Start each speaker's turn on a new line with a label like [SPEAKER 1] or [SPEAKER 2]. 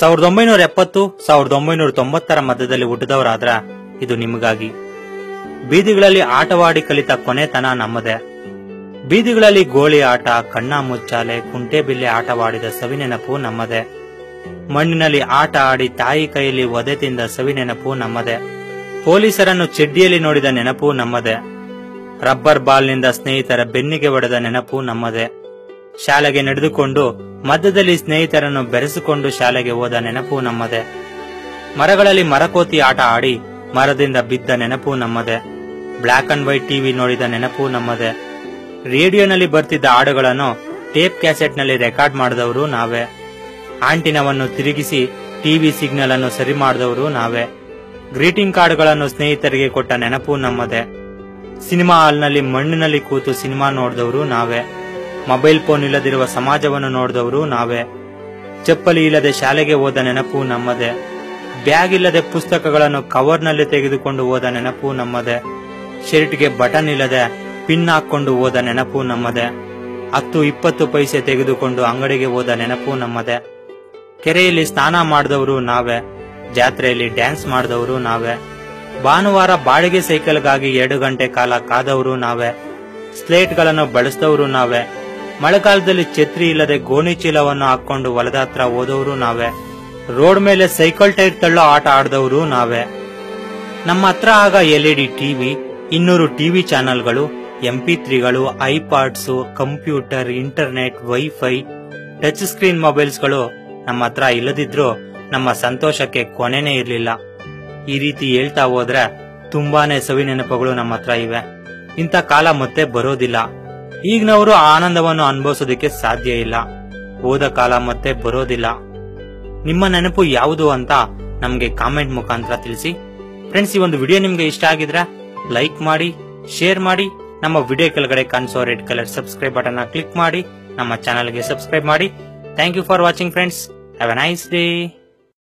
[SPEAKER 1] 1970 1990 ಮಧ್ಯದಲ್ಲಿ ಹುಟ್ಟಿದವರಾದ್ರ ಇದು ನಿಮಗಾಗಿ. ಬೀದಿಗಳಲ್ಲಿ ಆಟವಾಡಿ ಕಲಿತ ಕೊನೆತನ ನಮ್ಮದೇ. ಬೀದಿಗಳಲ್ಲಿ ಗೋಳಿ ಆಟ, ಕಣ್ಣ ಮುಚ್ಚಾಲೆ, ಕುಂಟೆಬಿಲ್ಲೆ ಆಟವಾಡಿದ ಸವಿನೆನಪು ನಮ್ಮದೇ. ಮಣ್ಣಿನಲ್ಲಿ ಆಟ ಆಡಿ ತಾಯಿ ಕೈಯಲ್ಲಿ ಒದೆ ತಿಂದ ಸವಿನೆನಪು ನಮ್ಮದೇ. ಪೊಲೀಸರನ್ನು ಚೆಡ್ಡಿಯಲ್ಲಿ ನೋಡಿದ ನೆನಪು ನಮ್ಮದೇ. ರಬ್ಬರ್ ಬಾಲ್ನಿಂದ ಸ್ನೇಹಿತರ ಬೆನ್ನಿಗೆ ಹೊಡೆದ ನೆನಪು ನಮ್ಮದೇ. ಶಾಲೆಗೆ ನಡೆದುಕೊಂಡು ಮಧ್ಯದಲ್ಲಿ ಸ್ನೇಹಿತರನ್ನು ಬೆರೆಸಿಕೊಂಡು ಶಾಲೆಗೆ ಹೋದ ನೆನಪು ನಮ್ಮದೇ. ಮರಗಳಲ್ಲಿ ಮರಕೋತಿ ಆಟ ಆಡಿ ಮರದಿಂದ ಬಿದ್ದ ನೆನಪು ನಮ್ಮದೇ. ಬ್ಲಾಕ್ ಅಂಡ್ ವೈಟ್ ಟಿವಿ ನೋಡಿದ ನೆನಪು ನಮ್ಮದೇ. ರೇಡಿಯೋನಲ್ಲಿ ಬರ್ತಿದ್ದ ಹಾಡುಗಳನ್ನು ಟೇಪ್ ಕ್ಯಾಸೆಟ್ ನಲ್ಲಿ ರೆಕಾರ್ಡ್ ಮಾಡಿದವರು ನಾವೇ. ಆಂಟಿನವನ್ನು ತಿರುಗಿಸಿ ಟಿವಿ ಸಿಗ್ನಲ್ ಅನ್ನು ಸರಿ ಮಾಡಿದವರು ನಾವೇ. ಗ್ರೀಟಿಂಗ್ ಕಾರ್ಡ್ಗಳನ್ನು ಸ್ನೇಹಿತರಿಗೆ ಕೊಟ್ಟ ನೆನಪು ನಮ್ಮದೇ. ಸಿನಿಮಾ ಹಾಲ್ನಲ್ಲಿ ಮಣ್ಣಿನಲ್ಲಿ ಕೂತು ಸಿನಿಮಾ ನೋಡಿದವರು ನಾವೇ. ಮೊಬೈಲ್ ಫೋನ್ ಇಲ್ಲದಿರುವ ಸಮಾಜವನ್ನು ನೋಡಿದವರು ನಾವೇ. ಚಪ್ಪಲಿ ಇಲ್ಲದೆ ಶಾಲೆಗೆ ಹೋದ ನೆನಪು ನಮ್ಮದೇ. ಬ್ಯಾಗ್ ಇಲ್ಲದೆ ಪುಸ್ತಕಗಳನ್ನು ಕವರ್ನಲ್ಲಿ ತೆಗೆದುಕೊಂಡು ಹೋದ ನೆನಪು ನಮ್ಮದೇ. ಶರ್ಟ್ಗೆ ಬಟನ್ ಇಲ್ಲದೆ ಪಿನ್ ಹಾಕೊಂಡು ಹೋದ ನೆನಪು ನಮ್ಮದೇ. 10-20 ಪೈಸೆ ತೆಗೆದುಕೊಂಡು ಅಂಗಡಿಗೆ ಹೋದ ನೆನಪು ನಮ್ಮದೇ. ಕೆರೆಯಲ್ಲಿ ಸ್ನಾನ ಮಾಡಿದವರು ನಾವೇ. ಜಾತ್ರೆಯಲ್ಲಿ ಡ್ಯಾನ್ಸ್ ಮಾಡಿದವರು ನಾವೇ. ಭಾನುವಾರ ಬಾಡಿಗೆ ಸೈಕಲ್ಗಾಗಿ 2 ಗಂಟೆ ಕಾಲ ಕಾದವರು ನಾವೇ. ಸ್ಲೇಟ್ಗಳನ್ನು ಬಳಸಿದವರು ನಾವೇ. ಮಳೆಗಾಲದಲ್ಲಿ ಛತ್ರಿ ಇಲ್ಲದೆ ಗೋಣಿ ಚೀಲವನ್ನು ಹಾಕೊಂಡು ಹೊಲದ ಹತ್ರ ಹೋದವರು ನಾವೇ. ರೋಡ್ ಮೇಲೆ ಸೈಕಲ್ ಟೈರ್ ತಳ್ಳೋ ಆಟ ಆಡಿದವರು ನಾವೇ. ನಮ್ಮ ಹತ್ರ ಆಗ LED ಟಿವಿ, 200 ಟಿವಿ ಚಾನೆಲ್ಗಳು, MP3ಗಳು, iPods, computer, internet, WiFi, touch screen ಮೊಬೈಲ್ಸ್ಗಳು ನಮ್ಮ ಹತ್ರ ಇಲ್ಲದಿದ್ರು ನಮ್ಮ ಸಂತೋಷಕ್ಕೆ ಕೊನೆನೇ ಇರಲಿಲ್ಲ. ಈ ರೀತಿ ಹೇಳ್ತಾ ಹೋದ್ರೆ ತುಂಬಾನೇ ಸವಿ ನೆನಪುಗಳು ನಮ್ಮ ಹತ್ರ ಇವೆ. ಇಂಥ ಕಾಲ ಮತ್ತೆ ಬರೋದಿಲ್ಲ. ಈಗಿನವರು ಆನಂದವನ್ನು ಅನುಭವಿಸೋದಕ್ಕೆ ಸಾಧ್ಯ ಇಲ್ಲ. ಹೋದ ಕಾಲ ಮತ್ತೆ ಬರೋದಿಲ್ಲ. ನಿಮ್ಮ ನೆನಪು ಯಾವುದು ಅಂತ ನಮ್ಗೆ ಕಾಮೆಂಟ್ ಮುಖಾಂತರ ತಿಳಿಸಿ. ಫ್ರೆಂಡ್ಸ್, ಈ ಒಂದು ವಿಡಿಯೋ ನಿಮ್ಗೆ ಇಷ್ಟ ಆಗಿದ್ರೆ ಲೈಕ್ ಮಾಡಿ, ಶೇರ್ ಮಾಡಿ. ನಮ್ಮ ವಿಡಿಯೋ ಕೆಳಗಡೆ ಕಾಣಿಸೋ red colour subscribe button click ಮಾಡಿ ನಮ್ಮ ಚಾನೆಲ್ಗೆ ಸಬ್ಸ್ಕ್ರೈಬ್ ಮಾಡಿ. Thank you for watching friends. Have a nice day.